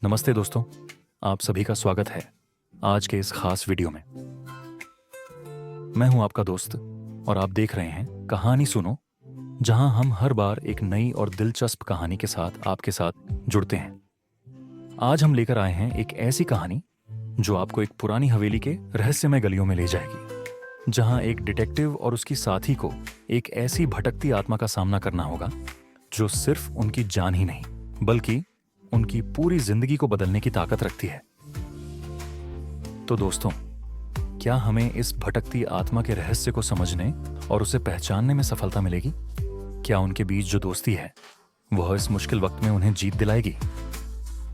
नमस्ते दोस्तों, आप सभी का स्वागत है आज के इस खास वीडियो में। मैं हूं आपका दोस्त और आप देख रहे हैं कहानी सुनो, जहां हम हर बार एक नई और दिलचस्प कहानी के साथ आपके साथ जुड़ते हैं। आज हम लेकर आए हैं एक ऐसी कहानी जो आपको एक पुरानी हवेली के रहस्यमय गलियों में ले जाएगी, जहां एक डिटेक्टिव और उसकी साथी को एक ऐसी भटकती आत्मा का सामना करना होगा जो सिर्फ उनकी जान ही नहीं बल्कि उनकी पूरी जिंदगी को बदलने की ताकत रखती है। तो दोस्तों, क्या हमें इस भटकती आत्मा के रहस्य को समझने और उसे पहचानने में सफलता मिलेगी? क्या उनके बीच जो दोस्ती है वह इस मुश्किल वक्त में उन्हें जीत दिलाएगी?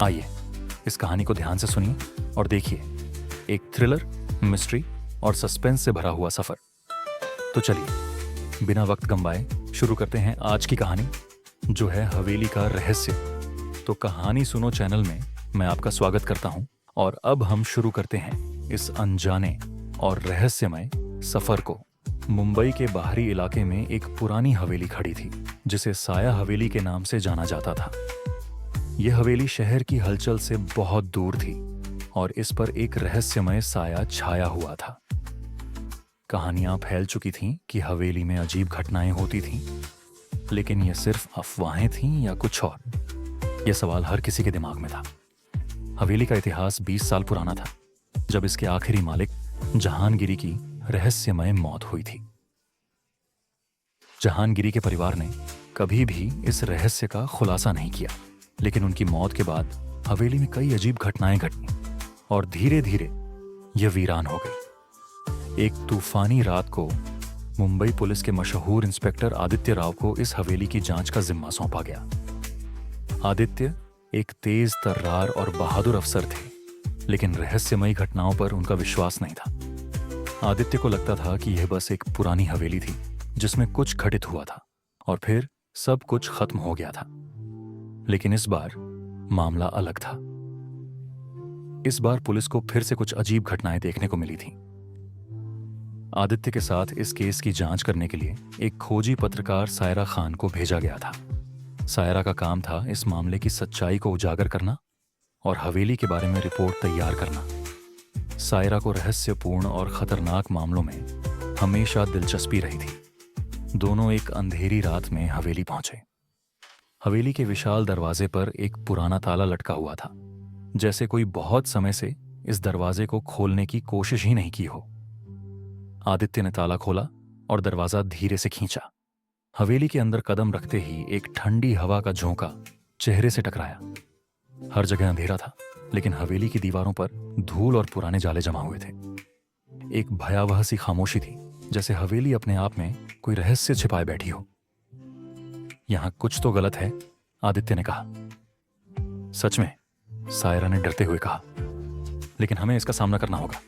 आइए इस कहानी को ध्यान से सुनिए और देखिए एक थ्रिलर, मिस्ट्री और सस्पेंस से भरा हुआ सफर। तो चलिए बिना वक्त गंवाए शुरू करते हैं आज की कहानी, जो है हवेली का रहस्य। तो कहानी सुनो चैनल में मैं आपका स्वागत करता हूं और अब हम शुरू करते हैं इस अनजाने और रहस्यमय सफर को। मुंबई के बाहरी इलाके में एक पुरानी हवेली खड़ी थी जिसे साया हवेली के नाम से जाना जाता था। यह हवेली शहर की हलचल से बहुत दूर थी और इस पर एक रहस्यमय साया छाया हुआ था। कहानियां फैल चुकी थीं कि हवेली में अजीब घटनाएं होती थीं, लेकिन यह सिर्फ अफवाहें थीं या कुछ और? यह सवाल हर किसी के दिमाग में था। हवेली का इतिहास 20 साल पुराना था, जब इसके आखिरी मालिक जहांगीरी की रहस्यमय मौत हुई थी। जहांगीरी के परिवार ने कभी भी इस रहस्य का खुलासा नहीं किया, लेकिन उनकी मौत के बाद हवेली में कई अजीब घटनाएं घटी और धीरे धीरे यह वीरान हो गई। एक तूफानी रात को मुंबई पुलिस के मशहूर इंस्पेक्टर आदित्य राव को इस हवेली की जांच का जिम्मा सौंपा गया। आदित्य एक तेज तर्रार और बहादुर अफसर थे, लेकिन रहस्यमयी घटनाओं पर उनका विश्वास नहीं था। आदित्य को लगता था कि यह बस एक पुरानी हवेली थी जिसमें कुछ घटित हुआ था और फिर सब कुछ खत्म हो गया था। लेकिन इस बार मामला अलग था। इस बार पुलिस को फिर से कुछ अजीब घटनाएं देखने को मिली थीं। आदित्य के साथ इस केस की जांच करने के लिए एक खोजी पत्रकार सायरा खान को भेजा गया था। सायरा का काम था इस मामले की सच्चाई को उजागर करना और हवेली के बारे में रिपोर्ट तैयार करना। सायरा को रहस्यपूर्ण और खतरनाक मामलों में हमेशा दिलचस्पी रही थी। दोनों एक अंधेरी रात में हवेली पहुंचे। हवेली के विशाल दरवाजे पर एक पुराना ताला लटका हुआ था, जैसे कोई बहुत समय से इस दरवाजे को खोलने की कोशिश ही नहीं की हो। आदित्य ने ताला खोला और दरवाजा धीरे से खींचा। हवेली के अंदर कदम रखते ही एक ठंडी हवा का झोंका चेहरे से टकराया। हर जगह अंधेरा था, लेकिन हवेली की दीवारों पर धूल और पुराने जाले जमा हुए थे। एक भयावह सी खामोशी थी, जैसे हवेली अपने आप में कोई रहस्य छिपाए बैठी हो। यहां कुछ तो गलत है, आदित्य ने कहा। सच में, सायरा ने डरते हुए कहा, लेकिन हमें इसका सामना करना होगा।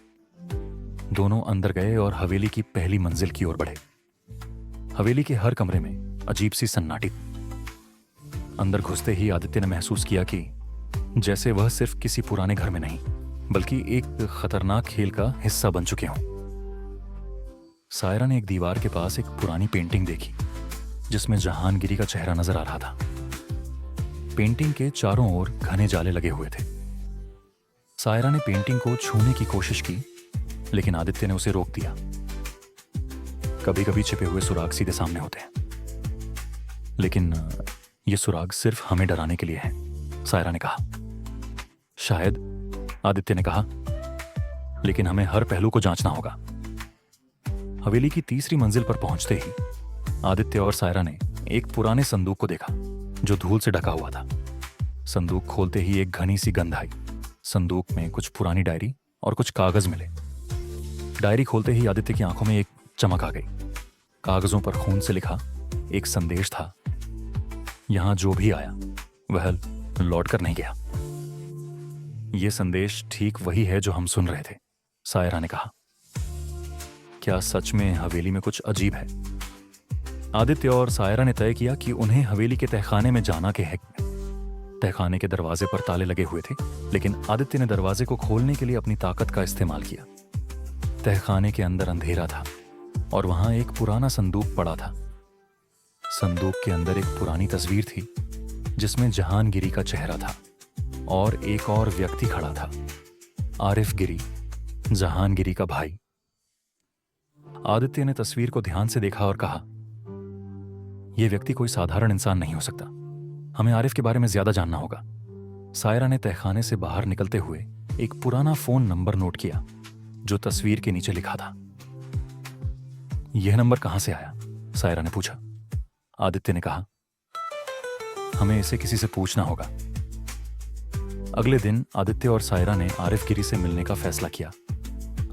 दोनों अंदर गए और हवेली की पहली मंजिल की ओर बढ़े। हवेली के हर कमरे में अजीब सी सन्नाटी। अंदर घुसते ही आदित्य ने महसूस किया कि जैसे वह सिर्फ किसी पुराने घर में नहीं, बल्कि एक खतरनाक खेल का हिस्सा बन चुके हों। सायरा ने एक दीवार के पास एक पुरानी पेंटिंग देखी, जिसमें जहांगीरी का चेहरा नजर आ रहा था। पेंटिंग के चारों ओर घने जाले लगे हुए थे। सायरा ने पेंटिंग को छूने की कोशिश की, लेकिन आदित्य ने उसे रोक दिया। कभी कभी छिपे हुए सुराग सीधे सामने होते हैं, लेकिन ये सुराग सिर्फ हमें डराने के लिए है, सायरा ने कहा। शायद, आदित्य ने कहा, लेकिन हमें हर पहलू को जांचना होगा। हवेली की तीसरी मंजिल पर पहुंचते ही आदित्य और सायरा ने एक पुराने संदूक को देखा जो धूल से ढका हुआ था। संदूक खोलते ही एक घनी सी गंध आई। संदूक में कुछ पुरानी डायरी और कुछ कागज मिले। डायरी खोलते ही आदित्य की आंखों में एक चमक आ गई। कागजों पर खून से लिखा एक संदेश था। यहां जो भी आया वह लौट कर नहीं गया। यह संदेश ठीक वही है जो हम सुन रहे थे, सायरा ने कहा। क्या सच में हवेली में कुछ अजीब है? आदित्य और सायरा ने तय किया कि उन्हें हवेली के तहखाने में जाना के है। तहखाने के दरवाजे पर ताले लगे हुए थे, लेकिन आदित्य ने दरवाजे को खोलने के लिए अपनी ताकत का इस्तेमाल किया। तहखाने के अंदर अंधेरा था और वहां एक पुराना संदूक पड़ा था। संदूक के अंदर एक पुरानी तस्वीर थी जिसमें जहांगीरी का चेहरा था। और एक और व्यक्ति खड़ा था, आरिफ गिरी, जहांगीरी का भाई। आदित्य ने तस्वीर को ध्यान से देखा और कहा, यह व्यक्ति कोई साधारण इंसान नहीं हो सकता। हमें आरिफ के बारे में ज्यादा जानना होगा। सायरा ने तहखाने से बाहर निकलते हुए एक पुराना फोन नंबर नोट किया जो तस्वीर के नीचे लिखा था। यह नंबर कहां से आया? सायरा ने पूछा। आदित्य ने कहा, हमें इसे किसी से पूछना होगा। अगले दिन आदित्य और सायरा ने आरिफ गिरी से मिलने का फैसला किया।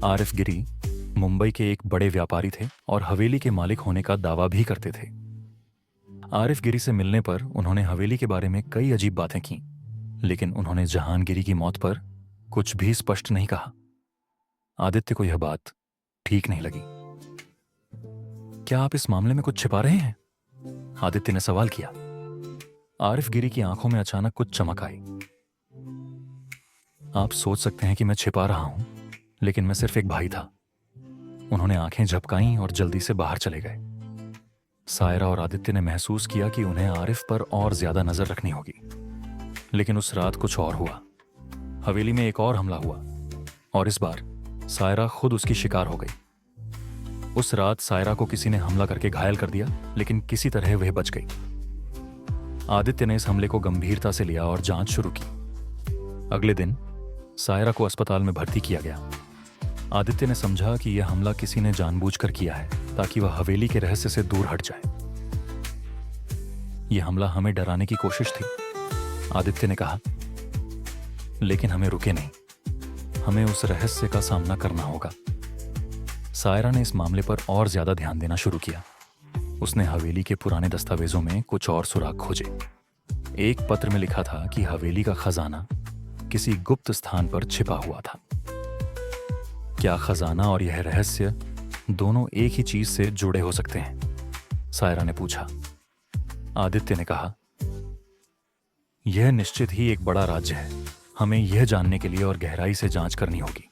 आरिफ गिरी मुंबई के एक बड़े व्यापारी थे और हवेली के मालिक होने का दावा भी करते थे। आरिफ गिरी से मिलने पर उन्होंने हवेली के बारे में कई अजीब बातें की, लेकिन उन्होंने जहांगीरी की मौत पर कुछ भी स्पष्ट नहीं कहा। आदित्य को यह बात ठीक नहीं लगी। क्या आप इस मामले में कुछ छिपा रहे हैं? आदित्य ने सवाल किया। आरिफ गिरी की आंखों में अचानक कुछ चमक आई। आप सोच सकते हैं कि मैं छिपा रहा हूं, लेकिन मैं सिर्फ एक भाई था। उन्होंने आंखें झपकाईं और जल्दी से बाहर चले गए। सायरा और आदित्य ने महसूस किया कि उन्हें आरिफ पर और ज्यादा नजर रखनी होगी। लेकिन उस रात कुछ और हुआ। हवेली में एक और हमला हुआ और इस बार सायरा खुद उसकी शिकार हो गई। उस रात सायरा को किसी ने हमला करके घायल कर दिया, लेकिन किसी तरह वह बच गई। आदित्य ने इस हमले को गंभीरता से लिया और जांच शुरू की। अगले दिन सायरा को अस्पताल में भर्ती किया गया। आदित्य ने समझा कि यह हमला किसी ने जानबूझकर किया है ताकि वह हवेली के रहस्य से दूर हट जाए। यह हमला हमें डराने की कोशिश थी, आदित्य ने कहा, लेकिन हमें रुके नहीं। हमें उस रहस्य का सामना करना होगा। सायरा ने इस मामले पर और ज्यादा ध्यान देना शुरू किया। उसने हवेली के पुराने दस्तावेजों में कुछ और सुराग खोजे। एक पत्र में लिखा था कि हवेली का खजाना किसी गुप्त स्थान पर छिपा हुआ था। क्या खजाना और यह रहस्य दोनों एक ही चीज से जुड़े हो सकते हैं? सायरा ने पूछा। आदित्य ने कहा, यह निश्चित ही एक बड़ा राज्य है। हमें यह जानने के लिए और गहराई से जांच करनी होगी।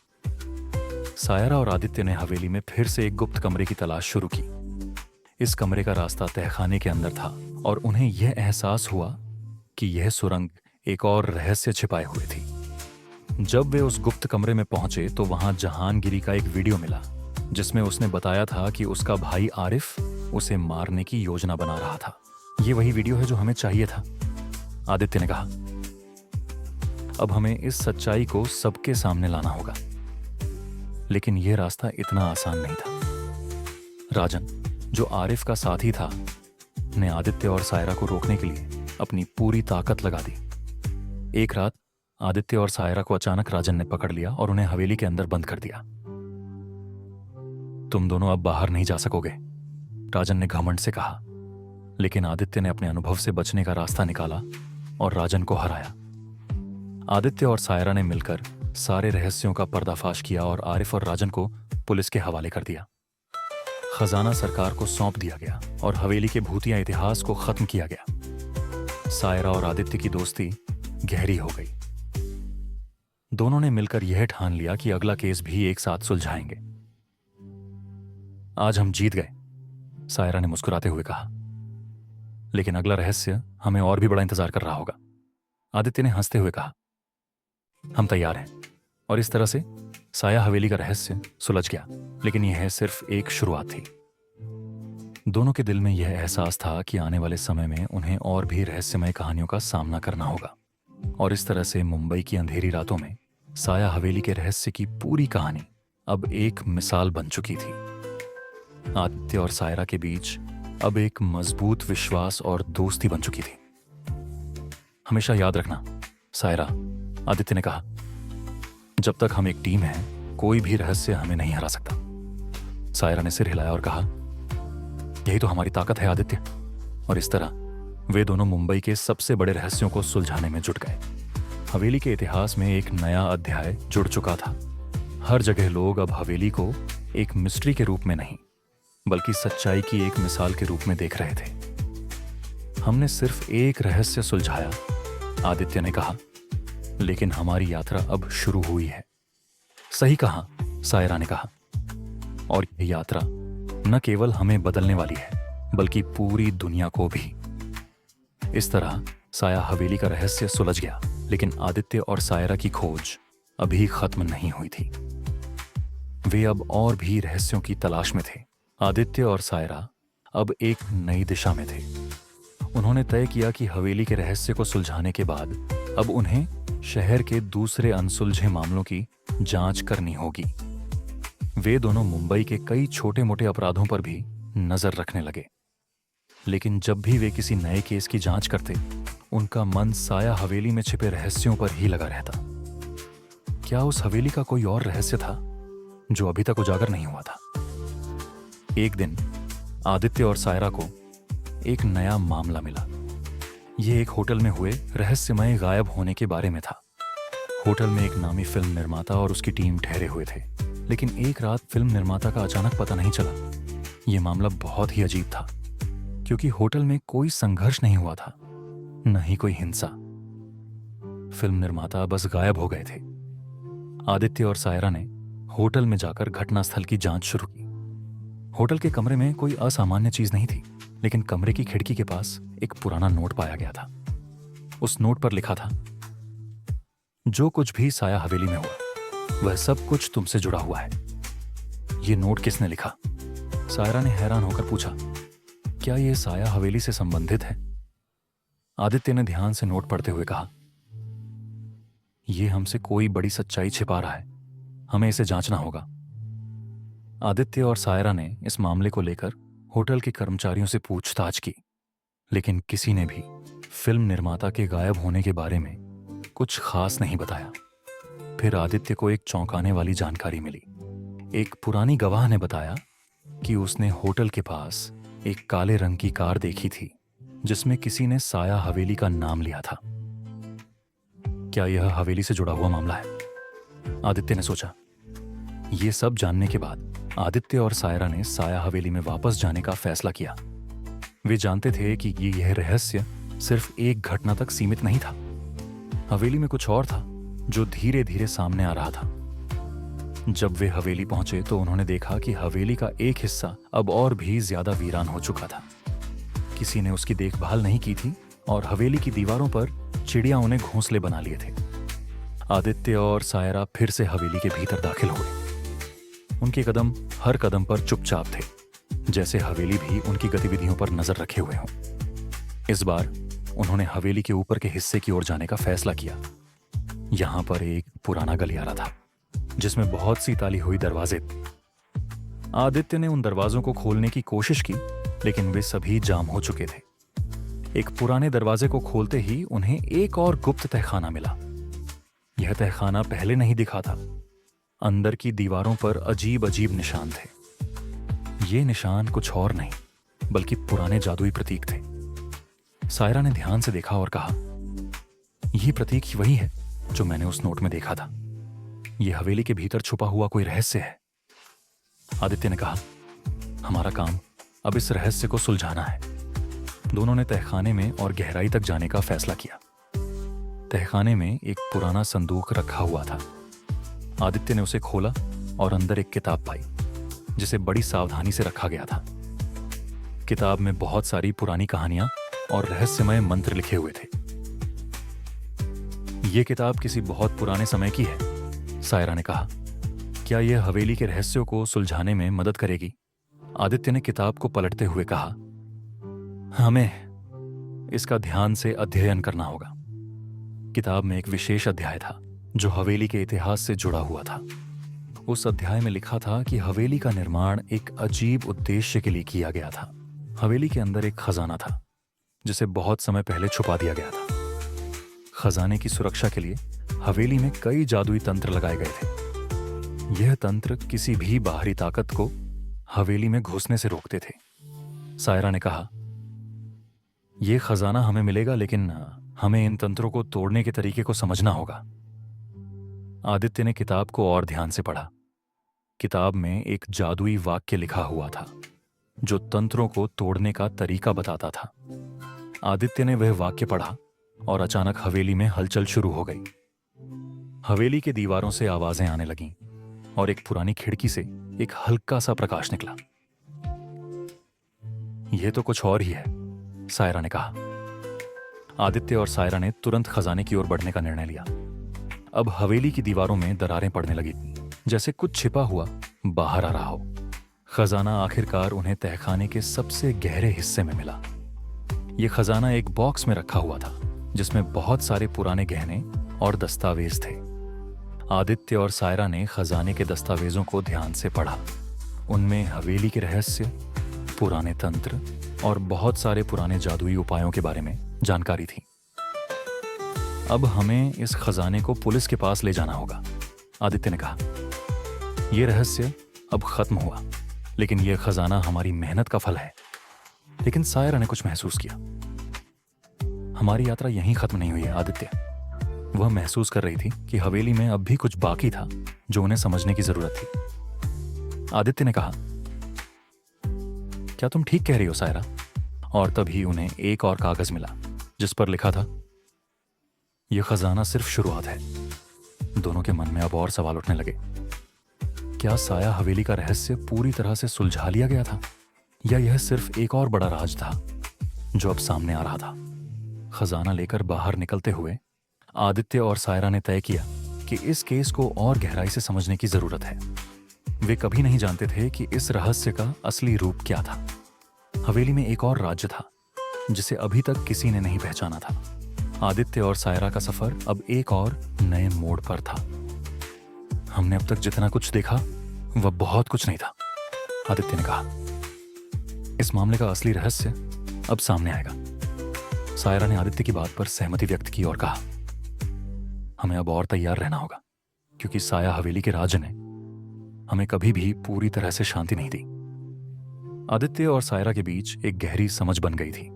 सायरा और आदित्य ने हवेली में फिर से एक गुप्त कमरे की तलाश शुरू की। इस कमरे का रास्ता तहखाने के अंदर था और उन्हें यह एहसास हुआ कि यह सुरंग एक और रहस्य छिपाए हुए थी। जब वे उस गुप्त कमरे में पहुंचे तो वहां जहांगीरी का एक वीडियो मिला जिसमें उसने बताया था कि उसका भाई आरिफ उसे मारने की योजना बना रहा था। यह वही वीडियो है जो हमें चाहिए था, आदित्य ने कहा। अब हमें इस सच्चाई को सबके सामने लाना होगा। लेकिन यह रास्ता इतना आसान नहीं था। राजन, जो आरिफ का साथी था, ने आदित्य और सायरा को रोकने के लिए अपनी पूरी ताकत लगा दी। एक रात आदित्य और सायरा को अचानक राजन ने पकड़ लिया और उन्हें हवेली के अंदर बंद कर दिया। तुम दोनों अब बाहर नहीं जा सकोगे, राजन ने घमंड से कहा। लेकिन आदित्य ने अपने अनुभव से बचने का रास्ता निकाला और राजन को हराया। आदित्य और सायरा ने मिलकर सारे रहस्यों का पर्दाफाश किया और आरिफ और राजन को पुलिस के हवाले कर दिया। खजाना सरकार को सौंप दिया गया और हवेली के भूतिया इतिहास को खत्म किया गया। सायरा और आदित्य की दोस्ती गहरी हो गई। दोनों ने मिलकर यह ठान लिया कि अगला केस भी एक साथ सुलझाएंगे। आज हम जीत गए, सायरा ने मुस्कुराते हुए कहा। लेकिन अगला रहस्य हमें और भी बड़ा इंतजार कर रहा होगा, आदित्य ने हंसते हुए कहा। हम तैयार हैं। और इस तरह से साया हवेली का रहस्य सुलझ गया। लेकिन यह सिर्फ एक शुरुआत थी। दोनों के दिल में यह एहसास था कि आने वाले समय में उन्हें और भी रहस्यमय कहानियों का सामना करना होगा। और इस तरह से मुंबई की अंधेरी रातों में साया हवेली के रहस्य की पूरी कहानी अब एक मिसाल बन चुकी थी। आदित्य और सायरा के बीच अब एक मजबूत विश्वास और दोस्ती बन चुकी थी। हमेशा याद रखना, सायरा, आदित्य ने कहा, जब तक हम एक टीम हैं, कोई भी रहस्य हमें नहीं हरा सकता। सायरा ने सिर हिलाया और कहा, यही तो हमारी ताकत है आदित्य। और इस तरह वे दोनों मुंबई के सबसे बड़े रहस्यों को सुलझाने में जुट गए। हवेली के इतिहास में एक नया अध्याय जुड़ चुका था। हर जगह लोग अब हवेली को एक मिस्ट्री के रूप में नहीं, बल्कि सच्चाई की एक मिसाल के रूप में देख रहे थे। हमने सिर्फ एक रहस्य सुलझाया, आदित्य ने कहा, लेकिन हमारी यात्रा अब शुरू हुई है। सही कहा, सायरा ने कहा। और यह यात्रा न केवल हमें बदलने वाली है, बल्कि पूरी दुनिया को भी। इस तरह साया हवेली का रहस्य सुलझ गया लेकिन आदित्य और सायरा की खोज अभी खत्म नहीं हुई थी। वे अब और भी रहस्यों की तलाश में थे। आदित्य और सायरा अब एक नई दिशा में थे। उन्होंने तय किया कि हवेली के रहस्य को सुलझाने के बाद अब उन्हें शहर के दूसरे अनसुलझे मामलों की जांच करनी होगी। वे दोनों मुंबई के कई छोटे मोटे अपराधों पर भी नजर रखने लगे, लेकिन जब भी वे किसी नए केस की जांच करते, उनका मन साया हवेली में छिपे रहस्यों पर ही लगा रहता। क्या उस हवेली का कोई और रहस्य था जो अभी तक उजागर नहीं हुआ था? एक दिन आदित्य और सायरा को एक नया मामला मिला। यह एक होटल में हुए रहस्यमय गायब होने के बारे में था। होटल में एक नामी फिल्म निर्माता और उसकी टीम ठहरे हुए थे, लेकिन एक रात फिल्म निर्माता का अचानक पता नहीं चला। यह मामला बहुत ही अजीब था, क्योंकि होटल में कोई संघर्ष नहीं हुआ था, न ही कोई हिंसा। फिल्म निर्माता बस गायब हो गए थे। आदित्य और सायरा ने होटल में जाकर घटनास्थल की जांच शुरू की। होटल के कमरे में कोई असामान्य चीज नहीं थी, लेकिन कमरे की खिड़की के पास एक पुराना नोट पाया गया था। उस नोट पर लिखा था, जो कुछ भी साया हवेली में हुआ वह सब कुछ तुमसे जुड़ा हुआ है। यह नोट किसने लिखा? सायरा ने हैरान होकर पूछा, क्या यह साया हवेली से संबंधित है? आदित्य ने ध्यान से नोट पढ़ते हुए कहा, यह हमसे कोई बड़ी सच्चाई छिपा रहा है, हमें इसे जांचना होगा। आदित्य और सायरा ने इस मामले को लेकर होटल के कर्मचारियों से पूछताछ की, लेकिन किसी ने भी फिल्म निर्माता के गायब होने के बारे में कुछ खास नहीं बताया। फिर आदित्य को एक चौंकाने वाली जानकारी मिली। एक पुरानी गवाह ने बताया कि उसने होटल के पास एक काले रंग की कार देखी थी, जिसमें किसी ने साया हवेली का नाम लिया था। क्या यह हवेली से जुड़ा हुआ मामला है? आदित्य ने सोचा। यह सब जानने के बाद आदित्य और सायरा ने साया हवेली में वापस जाने का फैसला किया। वे जानते थे कि यह रहस्य सिर्फ एक घटना तक सीमित नहीं था। हवेली में कुछ और था जो धीरे धीरे सामने आ रहा था। जब वे हवेली पहुंचे तो उन्होंने देखा कि हवेली का एक हिस्सा अब और भी ज्यादा वीरान हो चुका था। किसी ने उसकी देखभाल नहीं की थी और हवेली की दीवारों पर चिड़ियाओं ने घोंसले बना लिए थे। आदित्य और सायरा फिर से हवेली के भीतर दाखिल हुए। उनके कदम हर कदम पर चुपचाप थे, जैसे हवेली भी उनकी गतिविधियों पर नजर रखे हुए हों। इस बार उन्होंने हवेली के ऊपर के हिस्से की ओर जाने का फैसला किया। यहां पर एक पुराना गलियारा था, जिसमें बहुत सी ताली हुई दरवाजे थे। आदित्य ने उन दरवाजों को खोलने की कोशिश की, लेकिन वे सभी जाम हो चुके थे। एक पुराने दरवाजे को खोलते ही उन्हें एक और गुप्त तहखाना मिला। यह तहखाना पहले नहीं दिखा था। अंदर की दीवारों पर अजीब अजीब निशान थे। ये निशान कुछ और नहीं, बल्कि पुराने जादुई प्रतीक थे। सायरा ने ध्यान से देखा और कहा, यह प्रतीक ही वही है जो मैंने उस नोट में देखा था। यह हवेली के भीतर छुपा हुआ कोई रहस्य है। आदित्य ने कहा, हमारा काम अब इस रहस्य को सुलझाना है। दोनों ने तहखाने में और गहराई तक जाने का फैसला किया। तहखाने में एक पुराना संदूक रखा हुआ था। आदित्य ने उसे खोला और अंदर एक किताब पाई, जिसे बड़ी सावधानी से रखा गया था। किताब में बहुत सारी पुरानी कहानियां और रहस्यमय मंत्र लिखे हुए थे। यह किताब किसी बहुत पुराने समय की है, सायरा ने कहा। क्या यह हवेली के रहस्यों को सुलझाने में मदद करेगी? आदित्य ने किताब को पलटते हुए कहा, हमें इसका ध्यान से अध्ययन करना होगा। किताब में एक विशेष अध्याय था जो हवेली के इतिहास से जुड़ा हुआ था। उस अध्याय में लिखा था कि हवेली का निर्माण एक अजीब उद्देश्य के लिए किया गया था। हवेली के अंदर एक खजाना था, जिसे बहुत समय पहले छुपा दिया गया था। खजाने की सुरक्षा के लिए हवेली में कई जादुई तंत्र लगाए गए थे। यह तंत्र किसी भी बाहरी ताकत को हवेली में घुसने से रोकते थे। सायरा ने कहा, यह खजाना हमें मिलेगा, लेकिन हमें इन तंत्रों को तोड़ने के तरीके को समझना होगा। आदित्य ने किताब को और ध्यान से पढ़ा। किताब में एक जादुई वाक्य लिखा हुआ था जो तंत्रों को तोड़ने का तरीका बताता था। आदित्य ने वह वाक्य पढ़ा और अचानक हवेली में हलचल शुरू हो गई। हवेली के दीवारों से आवाजें आने लगीं और एक पुरानी खिड़की से एक हल्का सा प्रकाश निकला। यह तो कुछ और ही है, सायरा ने कहा। आदित्य और सायरा ने तुरंत खजाने की ओर बढ़ने का निर्णय लिया। अब हवेली की दीवारों में दरारें पड़ने लगी, जैसे कुछ छिपा हुआ बाहर आ रहा हो। खजाना आखिरकार उन्हें तहखाने के सबसे गहरे हिस्से में मिला। यह खजाना एक बॉक्स में रखा हुआ था, जिसमें बहुत सारे पुराने गहने और दस्तावेज थे। आदित्य और सायरा ने खजाने के दस्तावेजों को ध्यान से पढ़ा। उनमें हवेली के रहस्य, पुराने तंत्र और बहुत सारे पुराने जादुई उपायों के बारे में जानकारी थी। अब हमें इस खजाने को पुलिस के पास ले जाना होगा, आदित्य ने कहा। यह रहस्य अब खत्म हुआ, लेकिन यह खजाना हमारी मेहनत का फल है। लेकिन सायरा ने कुछ महसूस किया। हमारी यात्रा यहीं खत्म नहीं हुई है, आदित्य। वह महसूस कर रही थी कि हवेली में अब भी कुछ बाकी था जो उन्हें समझने की जरूरत थी। आदित्य ने कहा, क्या तुम ठीक कह रही हो सायरा? और तभी उन्हें एक और कागज मिला, जिस पर लिखा था, यह खजाना सिर्फ शुरुआत है। दोनों के मन में अब और सवाल उठने लगे। क्या साया हवेली का रहस्य पूरी तरह से सुलझा लिया गया था, या यह सिर्फ एक और बड़ा राज था जो अब सामने आ रहा था? खजाना लेकर बाहर निकलते हुए आदित्य और सायरा ने तय किया कि इस केस को और गहराई से समझने की जरूरत है। वे कभी नहीं जानते थे कि इस रहस्य का असली रूप क्या था। हवेली में एक और राज्य था जिसे अभी तक किसी ने नहीं पहचाना था। आदित्य और सायरा का सफर अब एक और नए मोड़ पर था। हमने अब तक जितना कुछ देखा वह बहुत कुछ नहीं था, आदित्य ने कहा। इस मामले का असली रहस्य अब सामने आएगा। सायरा ने आदित्य की बात पर सहमति व्यक्त की और कहा, हमें अब और तैयार रहना होगा, क्योंकि साया हवेली के राज ने हमें कभी भी पूरी तरह से शांति नहीं दी। आदित्य और सायरा के बीच एक गहरी समझ बन गई थी।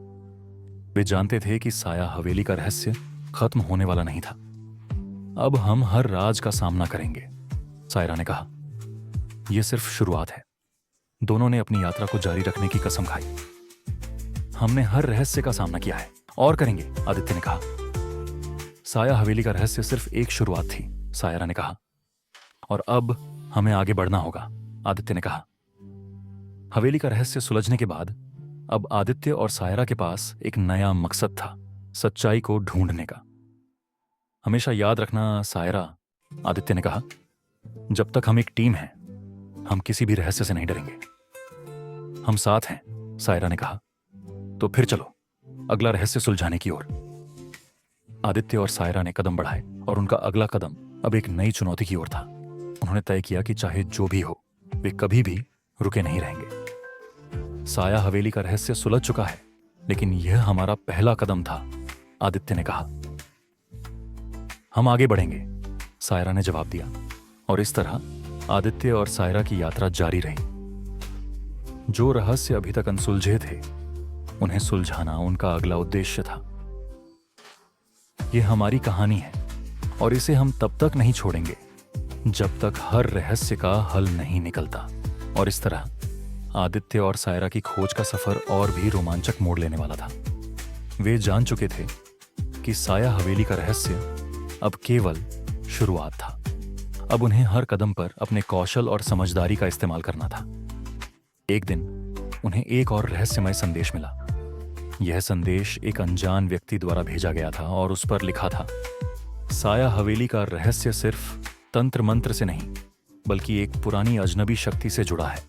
वे जानते थे कि साया हवेली का रहस्य खत्म होने वाला नहीं था। अब हम हर राज का सामना करेंगे, सायरा ने कहा। यह सिर्फ शुरुआत है। दोनों ने अपनी यात्रा को जारी रखने की कसम खाई। हमने हर रहस्य का सामना किया है और करेंगे, आदित्य ने कहा। साया हवेली का रहस्य सिर्फ एक शुरुआत थी, सायरा ने कहा। और अब हमें आगे बढ़ना होगा, आदित्य ने कहा। हवेली का रहस्य सुलझने के बाद अब आदित्य और सायरा के पास एक नया मकसद था, सच्चाई को ढूंढने का। हमेशा याद रखना सायरा, आदित्य ने कहा, जब तक हम एक टीम हैं, हम किसी भी रहस्य से नहीं डरेंगे। हम साथ हैं, सायरा ने कहा। तो फिर चलो अगला रहस्य सुलझाने की ओर। आदित्य और सायरा ने कदम बढ़ाए और उनका अगला कदम अब एक नई चुनौती की ओर था। उन्होंने तय किया कि चाहे जो भी हो, वे कभी भी रुके नहीं रहेंगे। साया हवेली का रहस्य सुलझ चुका है, लेकिन यह हमारा पहला कदम था, आदित्य ने कहा। हम आगे बढ़ेंगे, सायरा ने जवाब दिया। और इस तरह आदित्य और सायरा की यात्रा जारी रही। जो रहस्य अभी तक अनसुलझे थे, उन्हें सुलझाना उनका अगला उद्देश्य था। यह हमारी कहानी है और इसे हम तब तक नहीं छोड़ेंगे जब तक हर रहस्य का हल नहीं निकलता। और इस तरह आदित्य और सायरा की खोज का सफर और भी रोमांचक मोड़ लेने वाला था। वे जान चुके थे कि साया हवेली का रहस्य अब केवल शुरुआत था। अब उन्हें हर कदम पर अपने कौशल और समझदारी का इस्तेमाल करना था। एक दिन उन्हें एक और रहस्यमय संदेश मिला। यह संदेश एक अनजान व्यक्ति द्वारा भेजा गया था और उस पर लिखा था, साया हवेली का रहस्य सिर्फ तंत्र मंत्र से नहीं, बल्कि एक पुरानी अजनबी शक्ति से जुड़ा है।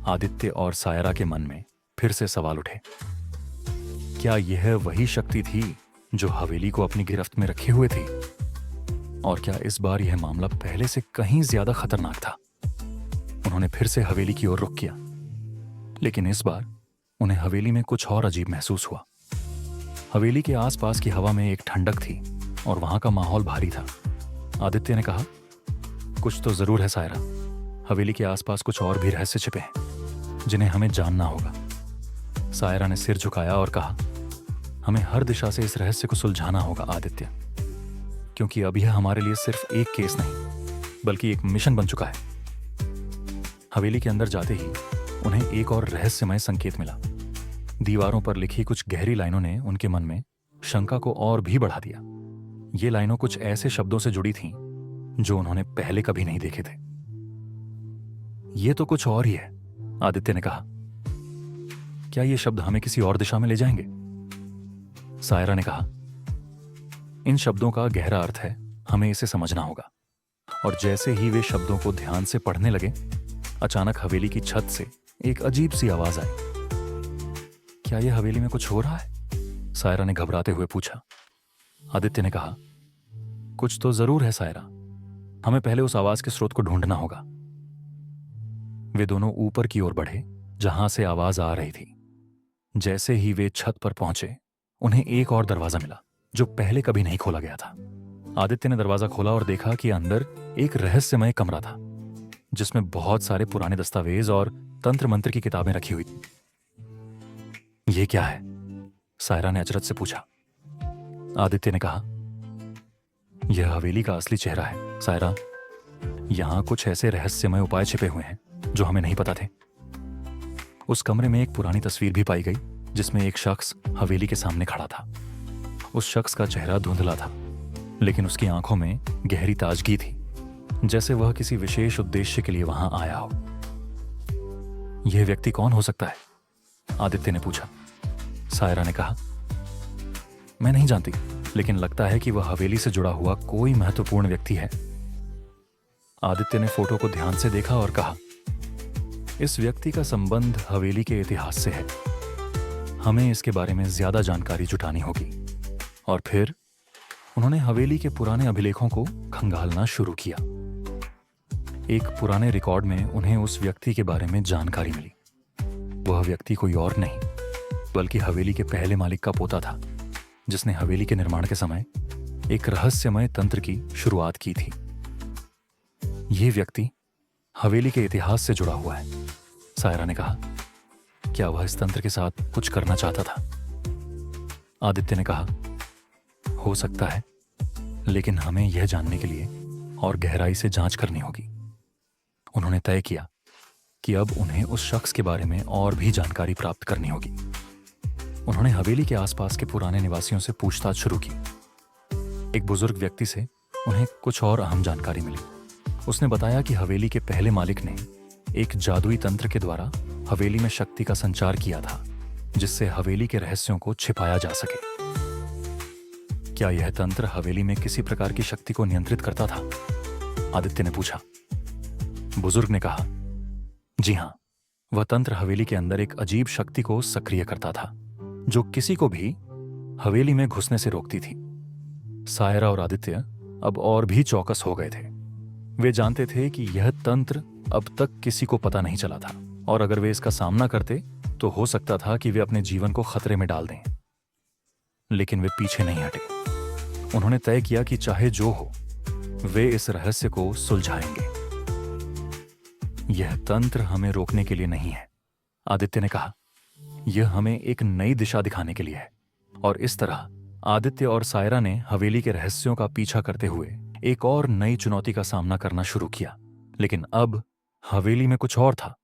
आदित्य और सायरा के मन में फिर से सवाल उठे। क्या यह वही शक्ति थी जो हवेली को अपनी गिरफ्त में रखे हुए थी? और क्या इस बार यह मामला पहले से कहीं ज्यादा खतरनाक था? उन्होंने फिर से हवेली की ओर रुख किया, लेकिन इस बार उन्हें हवेली में कुछ और अजीब महसूस हुआ। हवेली के आसपास की हवा में एक ठंडक थी और वहां का माहौल भारी था। आदित्य ने कहा, कुछ तो जरूर है सायरा। हवेली के आसपास कुछ और भी रहस्य छिपे हैं जिन्हें हमें जानना होगा। सायरा ने सिर झुकाया और कहा, हमें हर दिशा से इस रहस्य को सुलझाना होगा आदित्य, क्योंकि अब यह हमारे लिए सिर्फ एक केस नहीं बल्कि एक मिशन बन चुका है। हवेली के अंदर जाते ही उन्हें एक और रहस्यमय संकेत मिला। दीवारों पर लिखी कुछ गहरी लाइनों ने उनके मन में शंका को और भी बढ़ा दिया। ये लाइनों कुछ ऐसे शब्दों से जुड़ी थीं जो उन्होंने पहले कभी नहीं देखे थे। ये तो कुछ और ही है, आदित्य ने कहा। क्या ये शब्द हमें किसी और दिशा में ले जाएंगे? सायरा ने कहा, इन शब्दों का गहरा अर्थ है, हमें इसे समझना होगा। और जैसे ही वे शब्दों को ध्यान से पढ़ने लगे, अचानक हवेली की छत से एक अजीब सी आवाज आई। क्या यह हवेली में कुछ हो रहा है? सायरा ने घबराते हुए पूछा। आदित्य ने कहा, कुछ तो जरूर है सायरा, हमें पहले उस आवाज के स्रोत को ढूंढना होगा। वे दोनों ऊपर की ओर बढ़े जहां से आवाज आ रही थी। जैसे ही वे छत पर पहुंचे, उन्हें एक और दरवाजा मिला जो पहले कभी नहीं खोला गया था। आदित्य ने दरवाजा खोला और देखा कि अंदर एक रहस्यमय कमरा था जिसमें बहुत सारे पुराने दस्तावेज और तंत्र मंत्र की किताबें रखी हुई थी। यह क्या है? सायरा ने अचरज से पूछा। आदित्य ने कहा, यह हवेली का असली चेहरा है सायरा। यहां कुछ ऐसे रहस्यमय उपाय छिपे हुए हैं जो हमें नहीं पता थे। उस कमरे में एक पुरानी तस्वीर भी पाई गई जिसमें एक शख्स हवेली के सामने खड़ा था। उस शख्स का चेहरा धुंधला था, लेकिन उसकी आंखों में गहरी ताजगी थी, जैसे वह किसी विशेष उद्देश्य के लिए वहां आया हो। यह व्यक्ति कौन हो सकता है? आदित्य ने पूछा। सायरा ने कहा, मैं नहीं जानती, लेकिन लगता है कि वह हवेली से जुड़ा हुआ कोई महत्वपूर्ण व्यक्ति है। आदित्य ने फोटो को ध्यान से देखा और कहा, इस व्यक्ति का संबंध हवेली के इतिहास से है। हमें इसके बारे में ज्यादा जानकारी जुटानी होगी। और फिर उन्होंने हवेली के पुराने अभिलेखों को खंगालना शुरू किया। एक पुराने रिकॉर्ड में उन्हें उस व्यक्ति के बारे में जानकारी मिली। वह व्यक्ति कोई और नहीं, बल्कि हवेली के पहले मालिक का पोता था, जिसने हवेली के निर्माण के समय एक रहस्यमय तंत्र की शुरुआत की थी। यह व्यक्ति हवेली के इतिहास से जुड़ा हुआ है। सायरा ने कहा, क्या वह इस तंत्र के साथ कुछ करना चाहता था? आदित्य ने कहा, हो सकता है, लेकिन हमें यह जानने के लिए और गहराई से जांच करनी होगी। उन्होंने तय किया कि अब उन्हें उस शख्स के बारे में और भी जानकारी प्राप्त करनी होगी। उन्होंने हवेली के आसपास के पुराने निवासियों से पूछताछ शुरू की। एक बुजुर्ग व्यक्ति से उन्हें कुछ और अहम जानकारी मिली। उसने बताया कि हवेली के पहले मालिक ने एक जादुई तंत्र के द्वारा हवेली में शक्ति का संचार किया था, जिससे हवेली के रहस्यों को छिपाया जा सके। क्या यह तंत्र हवेली में किसी प्रकार की शक्ति को नियंत्रित करता था? आदित्य ने पूछा। बुजुर्ग ने कहा, जी हां, वह तंत्र हवेली के अंदर एक अजीब शक्ति को सक्रिय करता था, जो किसी को भी हवेली में घुसने से रोकती थी। सायरा और आदित्य अब और भी चौकस हो गए थे। वे जानते थे कि यह तंत्र अब तक किसी को पता नहीं चला था, और अगर वे इसका सामना करते तो हो सकता था कि वे अपने जीवन को खतरे में डाल दें। लेकिन वे पीछे नहीं हटे। उन्होंने तय किया कि चाहे जो हो, वे इस रहस्य को सुलझाएंगे। यह तंत्र हमें रोकने के लिए नहीं है, आदित्य ने कहा। यह हमें एक नई दिशा दिखाने के लिए है। और इस तरह आदित्य और सायरा ने हवेली के रहस्यों का पीछा करते हुए एक और नई चुनौती का सामना करना शुरू किया। लेकिन अब हवेली में कुछ और था।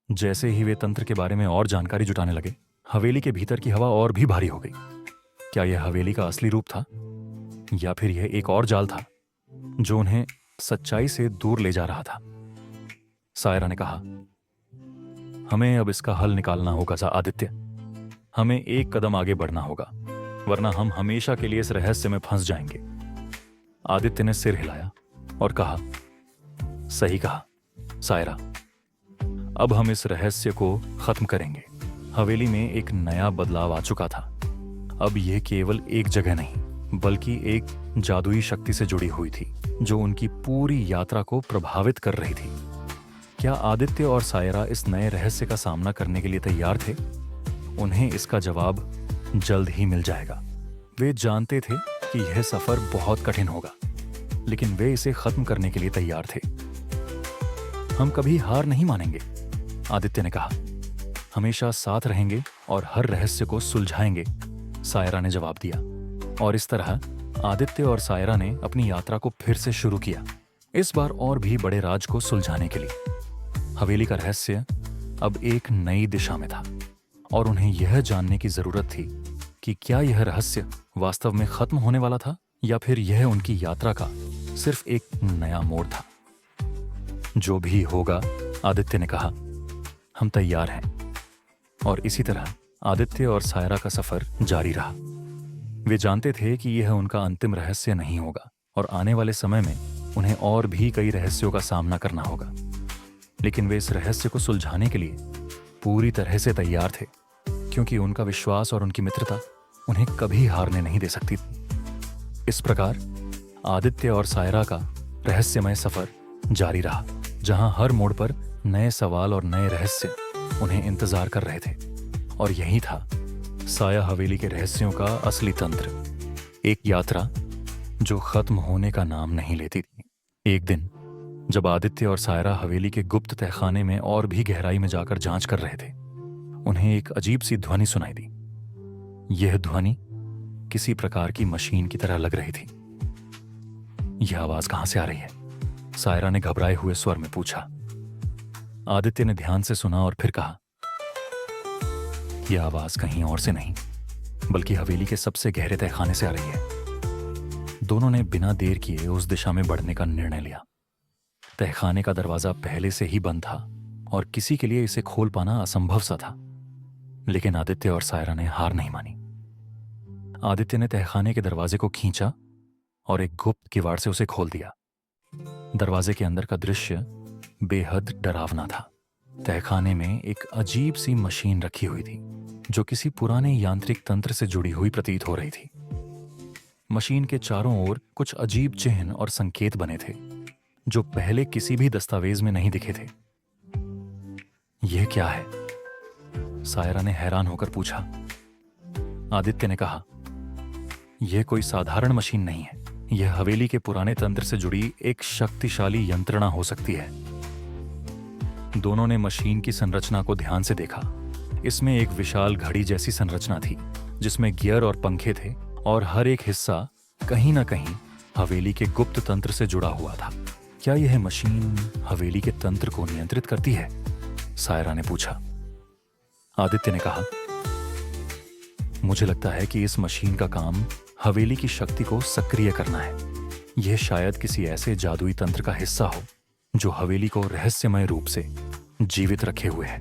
जैसे ही वे तंत्र के बारे में और जानकारी जुटाने लगे, हवेली के भीतर की हवा और भी भारी हो गई। क्या यह हवेली का असली रूप था, या फिर यह एक और जाल था जो उन्हें सच्चाई से दूर ले जा रहा था? सायरा ने कहा, हमें अब इसका हल निकालना होगा आदित्य। हमें एक कदम आगे बढ़ना होगा, वरना हम हमेशा के लिए इस रहस्य में फंस जाएंगे। आदित्य ने सिर हिलाया और कहा, सही कहा सायरा, अब हम इस रहस्य को खत्म करेंगे। हवेली में एक नया बदलाव आ चुका था। अब यह केवल एक जगह नहीं, बल्कि एक जादुई शक्ति से जुड़ी हुई थी, जो उनकी पूरी यात्रा को प्रभावित कर रही थी। क्या आदित्य और सायरा इस नए रहस्य का सामना करने के लिए तैयार थे? उन्हें इसका जवाब जल्द ही मिल जाएगा। वे जानते थे कि यह सफर बहुत कठिन होगा, लेकिन वे इसे खत्म करने के लिए तैयार थे। हम कभी हार नहीं मानेंगे, आदित्य ने कहा। हमेशा साथ रहेंगे और हर रहस्य को सुलझाएंगे, सायरा ने जवाब दिया। और इस तरह आदित्य और सायरा ने अपनी यात्रा को फिर से शुरू किया, इस बार और भी बड़े राज को सुलझाने के लिए। हवेली का रहस्य अब एक नई दिशा में था, और उन्हें यह जानने की जरूरत थी कि क्या यह रहस्य वास्तव में खत्म होने वाला था, या फिर यह उनकी यात्रा का सिर्फ एक नया मोड़ था। जो भी होगा, आदित्य ने कहा, हम तैयार हैं। और इसी तरह आदित्य और सायरा का सफर जारी रहा। वे जानते थे कि यह उनका अंतिम रहस्य नहीं होगा और आने वाले समय में उन्हें और भी कई रहस्यों का सामना करना होगा। लेकिन वे इस रहस्य को सुलझाने के लिए पूरी तरह से तैयार थे, क्योंकि उनका विश्वास और उनकी मित्रता उन्हें कभी हारने नहीं दे सकती थी। इस प्रकार आदित्य और सायरा का रहस्यमय सफर जारी रहा, जहां हर मोड़ पर नए सवाल और नए रहस्य उन्हें इंतजार कर रहे थे। और यही था साया हवेली के रहस्यों का असली तंत्र, एक यात्रा जो खत्म होने का नाम नहीं लेती थी। एक दिन जब आदित्य और सायरा हवेली के गुप्त तहखाने में और भी गहराई में जाकर जांच कर रहे थे, उन्हें एक अजीब सी ध्वनि सुनाई दी। यह ध्वनि किसी प्रकार की मशीन की तरह लग रही थी। यह आवाज कहां से आ रही है? सायरा ने घबराए हुए स्वर में पूछा। आदित्य ने ध्यान से सुना और फिर कहा, यह आवाज कहीं और से नहीं बल्कि हवेली के सबसे गहरे तहखाने से आ रही है। दोनों ने बिना देर किए उस दिशा में बढ़ने का निर्णय लिया। तहखाने का दरवाजा पहले से ही बंद था और किसी के लिए इसे खोल पाना असंभव सा था। लेकिन आदित्य और सायरा ने हार नहीं मानी। आदित्य ने तहखाने के दरवाजे को खींचा और एक गुप्त किवाड़ से उसे खोल दिया। दरवाजे के अंदर का दृश्य बेहद डरावना था। तहखाने में एक अजीब सी मशीन रखी हुई थी जो किसी पुराने यांत्रिक तंत्र से जुड़ी हुई प्रतीत हो रही थी। मशीन के चारों ओर कुछ अजीब चिन्ह और संकेत बने थे जो पहले किसी भी दस्तावेज में नहीं दिखे थे। यह क्या है? सायरा ने हैरान होकर पूछा। आदित्य ने कहा, यह कोई साधारण मशीन नहीं है। यह हवेली के पुराने तंत्र से जुड़ी एक शक्तिशाली यंत्रणा हो सकती है। दोनों ने मशीन की संरचना को ध्यान से देखा। इसमें एक विशाल घड़ी जैसी संरचना थी जिसमें गियर और पंखे थे और हर एक हिस्सा कहीं ना कहीं हवेली के गुप्त तंत्र से जुड़ा हुआ था। क्या यह मशीन हवेली के तंत्र को नियंत्रित करती है? सायरा ने पूछा। आदित्य ने कहा, मुझे लगता है कि इस मशीन का काम हवेली की शक्ति को सक्रिय करना है। यह शायद किसी ऐसे जादुई तंत्र का हिस्सा हो जो हवेली को रहस्यमय रूप से जीवित रखे हुए है।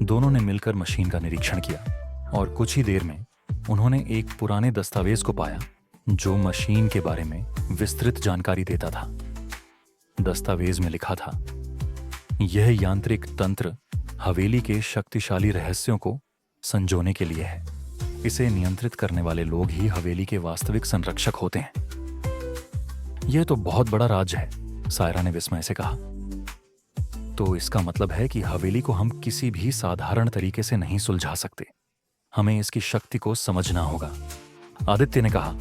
दोनों ने मिलकर मशीन का निरीक्षण किया और कुछ ही देर में उन्होंने एक पुराने दस्तावेज को पाया जो मशीन के बारे में विस्तृत जानकारी देता था। दस्तावेज में लिखा था, यह यांत्रिक तंत्र हवेली के शक्तिशाली रहस्यों को संजोने के लिए है। इसे नियंत्रित करने वाले लोग ही हवेली के वास्तविक संरक्षक होते हैं। यह तो बहुत बड़ा राज है, सायरा ने विस्मय से कहा। तो इसका मतलब है कि हवेली को हम किसी भी साधारण तरीके से नहीं सुलझा सकते। हमें इसकी शक्ति को समझना होगा। आदित्य ने कहा,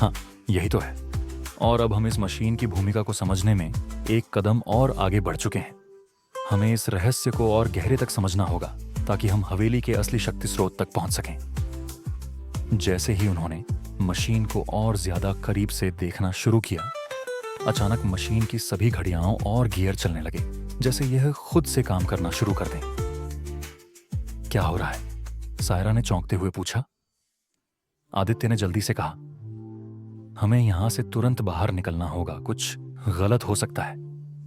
हाँ, यही तो है। और अब हम इस मशीन की भूमिका को समझने में एक कदम और आगे बढ़ चुके हैं। हमें इस रहस्य को और गहरे तक समझना होगा ताकि हम हवेली के असली शक्ति स्रोत तक पहुंच सकें। जैसे ही उन्होंने मशीन को और ज्यादा करीब से देखना शुरू किया, अचानक मशीन की सभी घड़ियां और गियर चलने लगे, जैसे यह खुद से काम करना शुरू कर दें। क्या हो रहा है? सायरा ने चौंकते हुए पूछा। आदित्य ने जल्दी से कहा, हमें यहां से तुरंत बाहर निकलना होगा। कुछ गलत हो सकता है।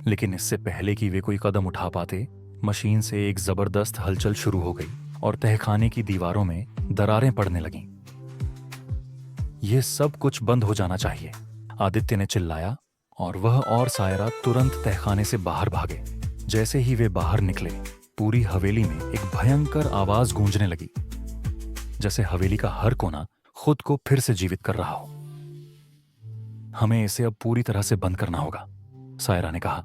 लेकिन इससे पहले कि वे कोई कदम उठा पाते, मशीन से एक जबरदस्त हलचल शुरू हो गई और तहखाने की दीवारों में दरारें पड़ने लगीं। यह सब कुछ बंद हो जाना चाहिए, आदित्य ने चिल्लाया और वह और सायरा तुरंत तहखाने से बाहर भागे। जैसे ही वे बाहर निकले, पूरी हवेली में एक भयंकर आवाज गूंजने लगी, जैसे हवेली का हर कोना खुद को फिर से जीवित कर रहा हो। हमें इसे अब पूरी तरह से बंद करना होगा, सायरा ने कहा।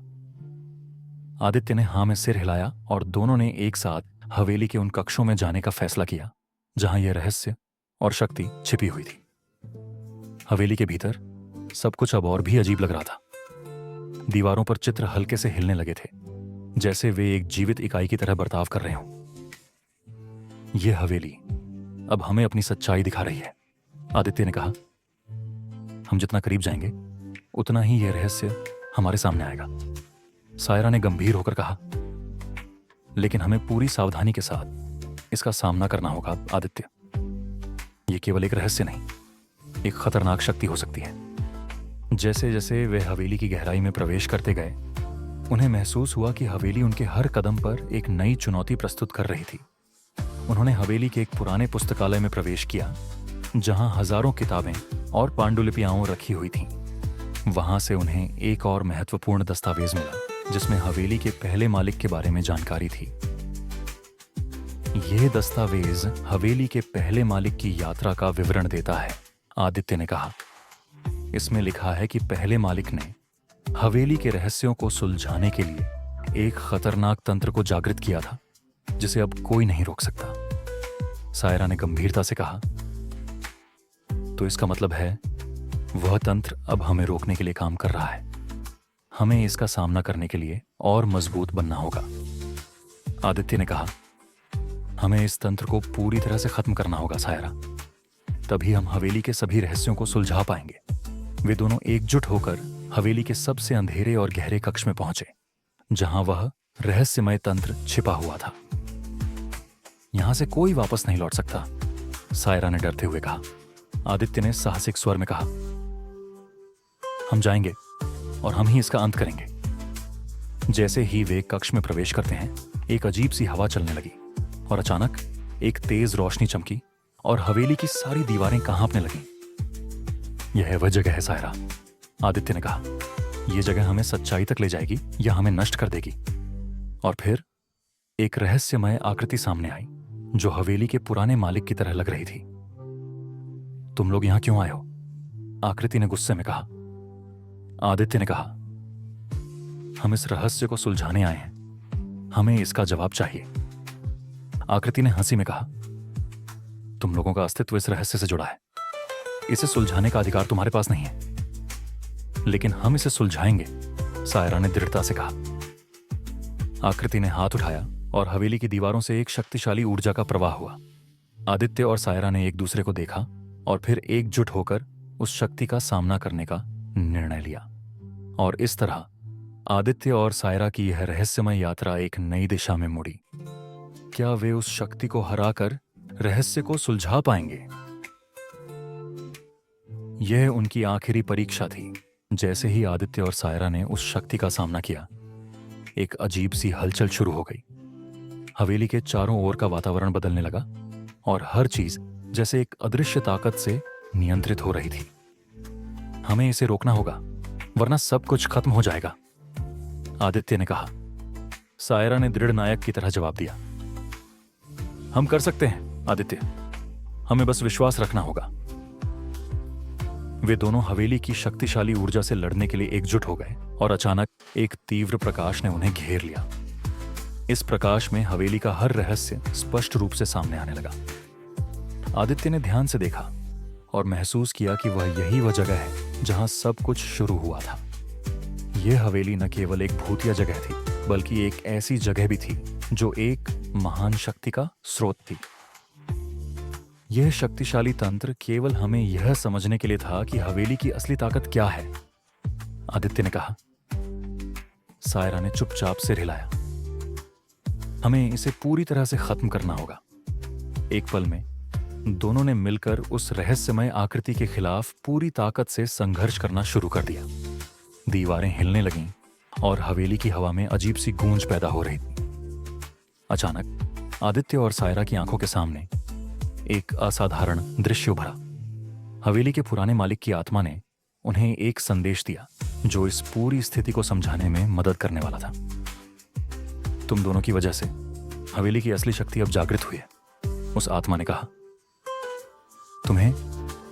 आदित्य ने हाँ में सिर हिलाया और दोनों ने एक साथ हवेली के उन कक्षों में जाने का फैसला किया जहां यह रहस्य और शक्ति छिपी हुई थी। हवेली के भीतर सब कुछ अब और भी अजीब लग रहा था। दीवारों पर चित्र हल्के से हिलने लगे थे, जैसे वे एक जीवित इकाई की तरह बर्ताव कर रहे हों। यह हवेली अब हमें अपनी सच्चाई दिखा रही है, आदित्य ने कहा। हम जितना करीब जाएंगे उतना ही यह रहस्य हमारे सामने आएगा, सायरा ने गंभीर होकर कहा। लेकिन हमें पूरी सावधानी के साथ इसका सामना करना होगा, आदित्य। यह केवल एक रहस्य नहीं, एक खतरनाक शक्ति हो सकती है। जैसे जैसे वे हवेली की गहराई में प्रवेश करते गए, उन्हें महसूस हुआ कि हवेली उनके हर कदम पर एक नई चुनौती प्रस्तुत कर रही थी। उन्होंने हवेली के एक पुराने पुस्तकालय में प्रवेश किया जहां हजारों किताबें और पांडुलिपियां रखी हुई थीं। वहां से उन्हें एक और महत्वपूर्ण दस्तावेज मिला जिसमें हवेली के पहले मालिक के बारे में जानकारी थी। यह दस्तावेज हवेली के पहले मालिक की यात्रा का विवरण देता है, आदित्य ने कहा। इसमें लिखा है कि पहले मालिक ने हवेली के रहस्यों को सुलझाने के लिए एक खतरनाक तंत्र को जागृत किया था जिसे अब कोई नहीं रोक सकता। सायरा ने गंभीरता से कहा, तो इसका मतलब है वह तंत्र अब हमें रोकने के लिए काम कर रहा है। हमें इसका सामना करने के लिए और मजबूत बनना होगा। आदित्य ने कहा, हमें इस तंत्र को पूरी तरह से खत्म करना होगा सायरा, तभी हम हवेली के सभी रहस्यों को सुलझा पाएंगे। वे दोनों एकजुट होकर हवेली के सबसे अंधेरे और गहरे कक्ष में पहुंचे जहां वह रहस्यमय तंत्र छिपा हुआ था। यहां से कोई वापस नहीं लौट सकता, सायरा ने डरते हुए कहा। आदित्य ने साहसिक स्वर में कहा, हम जाएंगे और हम ही इसका अंत करेंगे। जैसे ही वे कक्ष में प्रवेश करते हैं, एक अजीब सी हवा चलने लगी और अचानक एक तेज रोशनी चमकी और हवेली की सारी दीवारें कांपने लगीं। यह वह जगह है सायरा, आदित्य ने कहा। यह जगह हमें सच्चाई तक ले जाएगी या हमें नष्ट कर देगी। और फिर एक रहस्यमय आकृति सामने आई जो हवेली के पुराने मालिक की तरह लग रही थी। तुम लोग यहां क्यों आए हो? आकृति ने गुस्से में कहा। आदित्य ने कहा, हम इस रहस्य को सुलझाने आए हैं, हमें इसका जवाब चाहिए। आकृति ने हंसी में कहा, तुम लोगों का अस्तित्व इस रहस्य से जुड़ा है, इसे सुलझाने का अधिकार तुम्हारे पास नहीं है, लेकिन हम इसे सुलझाएंगे, सायरा ने दृढ़ता से कहा। आकृति ने हाथ उठाया और हवेली की दीवारों से एक शक्तिशाली ऊर्जा का प्रवाह हुआ। आदित्य और सायरा ने एक दूसरे को देखा और फिर एकजुट होकर उस शक्ति का सामना करने का निर्णय लिया। और इस तरह आदित्य और सायरा की यह रहस्यमय यात्रा एक नई दिशा में मुड़ी। क्या वे उस शक्ति को हराकर रहस्य को सुलझा पाएंगे? यह उनकी आखिरी परीक्षा थी। जैसे ही आदित्य और सायरा ने उस शक्ति का सामना किया, एक अजीब सी हलचल शुरू हो गई। हवेली के चारों ओर का वातावरण बदलने लगा और हर चीज जैसे एक अदृश्य ताकत से नियंत्रित हो रही थी। हमें इसे रोकना होगा, वरना सब कुछ खत्म हो जाएगा, आदित्य ने कहा। सायरा ने दृढ़ नायक की तरह जवाब दिया, हम कर सकते हैं आदित्य, हमें बस विश्वास रखना होगा। वे दोनों हवेली की शक्तिशाली ऊर्जा से लड़ने के लिए एकजुट हो गए और अचानक एक तीव्र प्रकाश ने उन्हें घेर लिया। इस प्रकाश में हवेली का हर रहस्य स्पष्ट रूप से सामने आने लगा। आदित्य ने ध्यान से देखा और महसूस किया कि वह जगह है जहां सब कुछ शुरू हुआ था। यह हवेली न केवल एक भूतिया जगह थी, बल्कि एक ऐसी जगह भी थी जो एक महान शक्ति का स्रोत थी। यह शक्तिशाली तंत्र केवल हमें यह समझने के लिए था कि हवेली की असली ताकत क्या है, आदित्य ने कहा। सायरा ने चुपचाप सिर हिलाया। हमें इसे पूरी तरह से खत्म करना होगा। एक पल में दोनों ने मिलकर उस रहस्यमय आकृति के खिलाफ पूरी ताकत से संघर्ष करना शुरू कर दिया। दीवारें हिलने लगीं और हवेली की हवा में अजीब सी गूंज पैदा हो रही थी। अचानक आदित्य और सायरा की आंखों के सामने एक असाधारण दृश्य उभरा। हवेली के पुराने मालिक की आत्मा ने उन्हें एक संदेश दिया जो इस पूरी स्थिति को समझाने में मदद करने वाला था। तुम दोनों की वजह से हवेली की असली शक्ति अब जागृत हुई है, उस आत्मा ने कहा। तुम्हें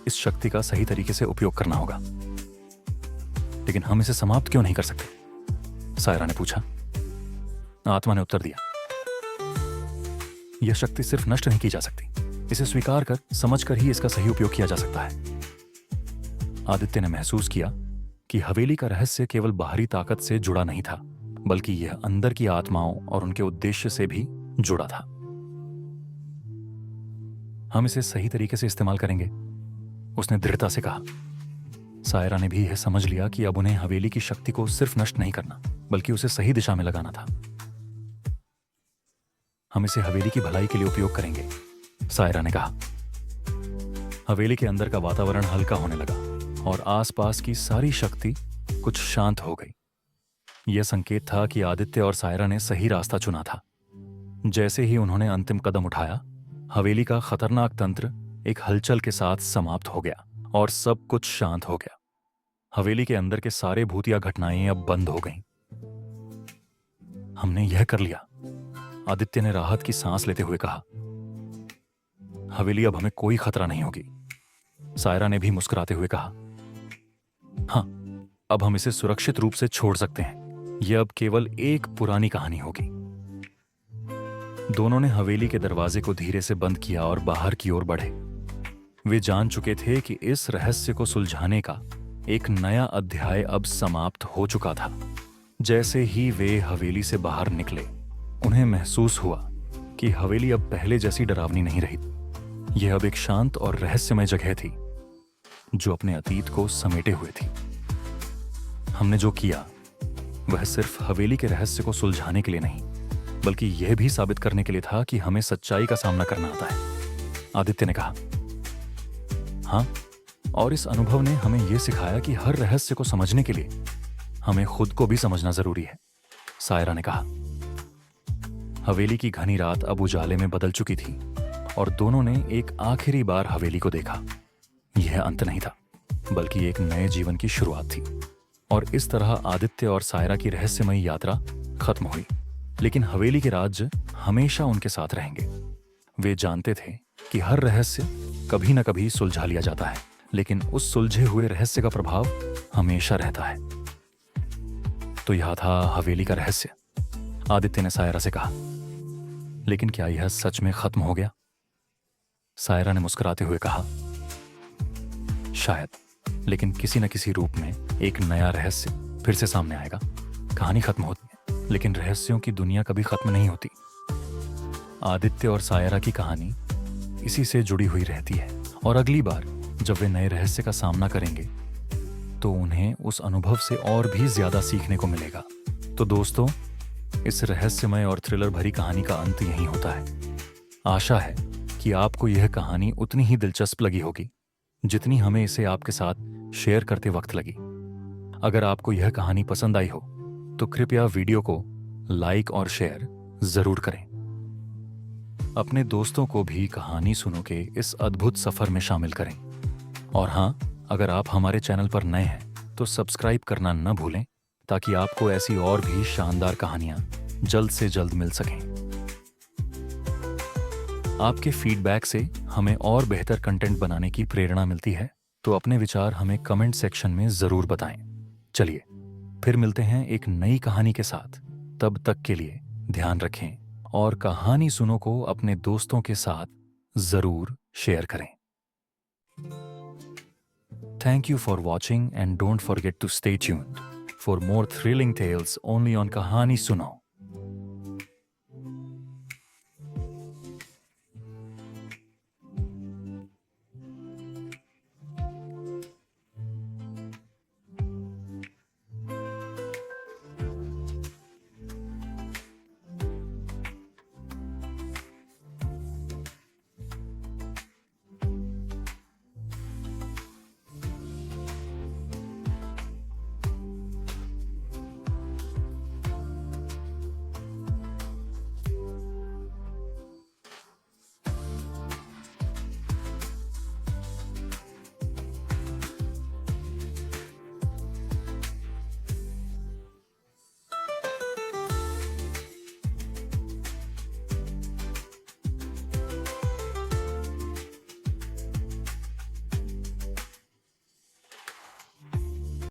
इस शक्ति का सही तरीके से उपयोग करना होगा। लेकिन हम इसे समाप्त क्यों नहीं कर सकते? सायरा ने पूछा। आत्मा ने उत्तर दिया, यह शक्ति सिर्फ नष्ट नहीं की जा सकती, इसे स्वीकार कर समझकर ही इसका सही उपयोग किया जा सकता है। आदित्य ने महसूस किया कि हवेली का रहस्य केवल बाहरी ताकत से जुड़ा नहीं था, बल्कि यह अंदर की आत्माओं और उनके उद्देश्य से भी जुड़ा था। हम इसे सही तरीके से इस्तेमाल करेंगे, उसने दृढ़ता से कहा। सायरा ने भी यह समझ लिया कि अब उन्हें हवेली की शक्ति को सिर्फ नष्ट नहीं करना, बल्कि उसे सही दिशा में लगाना था। हम इसे हवेली की भलाई के लिए उपयोग करेंगे, सायरा ने कहा। हवेली के अंदर का वातावरण हल्का होने लगा और आसपास की सारी शक्ति कुछ शांत हो गई। यह संकेत था कि आदित्य और सायरा ने सही रास्ता चुना था। जैसे ही उन्होंने अंतिम कदम उठाया, हवेली का खतरनाक तंत्र एक हलचल के साथ समाप्त हो गया और सब कुछ शांत हो गया। हवेली के अंदर के सारे भूतिया घटनाएं अब बंद हो गईं। हमने यह कर लिया, आदित्य ने राहत की सांस लेते हुए कहा। हवेली अब हमें कोई खतरा नहीं होगी, सायरा ने भी मुस्कुराते हुए कहा। हाँ, अब हम इसे सुरक्षित रूप से छोड़ सकते हैं। यह अब केवल एक पुरानी कहानी होगी। दोनों ने हवेली के दरवाजे को धीरे से बंद किया और बाहर की ओर बढ़े। वे जान चुके थे कि इस रहस्य को सुलझाने का एक नया अध्याय अब समाप्त हो चुका था। जैसे ही वे हवेली से बाहर निकले, उन्हें महसूस हुआ कि हवेली अब पहले जैसी डरावनी नहीं रही। यह अब एक शांत और रहस्यमय जगह थी जो अपने अतीत को समेटे हुए थी। हमने जो किया वह सिर्फ हवेली के रहस्य को सुलझाने के लिए नहीं, बल्कि यह भी साबित करने के लिए था कि हमें सच्चाई का सामना करना आता है, आदित्य ने कहा। हाँ, और इस अनुभव ने हमें यह सिखाया कि हर रहस्य को समझने के लिए हमें खुद को भी समझना जरूरी है, सायरा ने कहा। हवेली की घनी रात अब उजाले में बदल चुकी थी और दोनों ने एक आखिरी बार हवेली को देखा। यह अंत नहीं था, बल्कि एक नए जीवन की शुरुआत थी। और इस तरह आदित्य और सायरा की रहस्यमयी यात्रा खत्म हुई, लेकिन हवेली के राज्य हमेशा उनके साथ रहेंगे। वे जानते थे कि हर रहस्य कभी न कभी सुलझा लिया जाता है, लेकिन उस सुलझे हुए रहस्य का प्रभाव हमेशा रहता है। तो यह था हवेली का रहस्य, आदित्य ने सायरा से कहा। लेकिन क्या यह सच में खत्म हो गया? सायरा ने मुस्कुराते हुए कहा। शायद, लेकिन किसी न किसी रूप में एक नया रहस्य फिर से सामने आएगा। कहानी खत्म होती है, लेकिन रहस्यों की दुनिया कभी खत्म नहीं होती। आदित्य और सायरा की कहानी इसी से जुड़ी हुई रहती है, और अगली बार जब वे नए रहस्य का सामना करेंगे तो उन्हें उस अनुभव से और भी ज्यादा सीखने को मिलेगा। तो दोस्तों, इस रहस्यमय और थ्रिलर भरी कहानी का अंत यहीं होता है। आशा है कि आपको यह कहानी उतनी ही दिलचस्प लगी होगी जितनी हमें इसे आपके साथ शेयर करते वक्त लगी। अगर आपको यह कहानी पसंद आई हो तो कृपया वीडियो को लाइक और शेयर जरूर करें। अपने दोस्तों को भी कहानी सुनो के इस अद्भुत सफर में शामिल करें। और हाँ, अगर आप हमारे चैनल पर नए हैं तो सब्सक्राइब करना न भूलें, ताकि आपको ऐसी और भी शानदार कहानियां जल्द से जल्द मिल सकें। आपके फीडबैक से हमें और बेहतर कंटेंट बनाने की प्रेरणा मिलती है, तो अपने विचार हमें कमेंट सेक्शन में जरूर बताएं। चलिए, फिर मिलते हैं एक नई कहानी के साथ। तब तक के लिए ध्यान रखें और कहानी सुनो को अपने दोस्तों के साथ जरूर शेयर करें। Thank you for watching and don't forget to stay tuned for more thrilling tales only on Kahani Suno.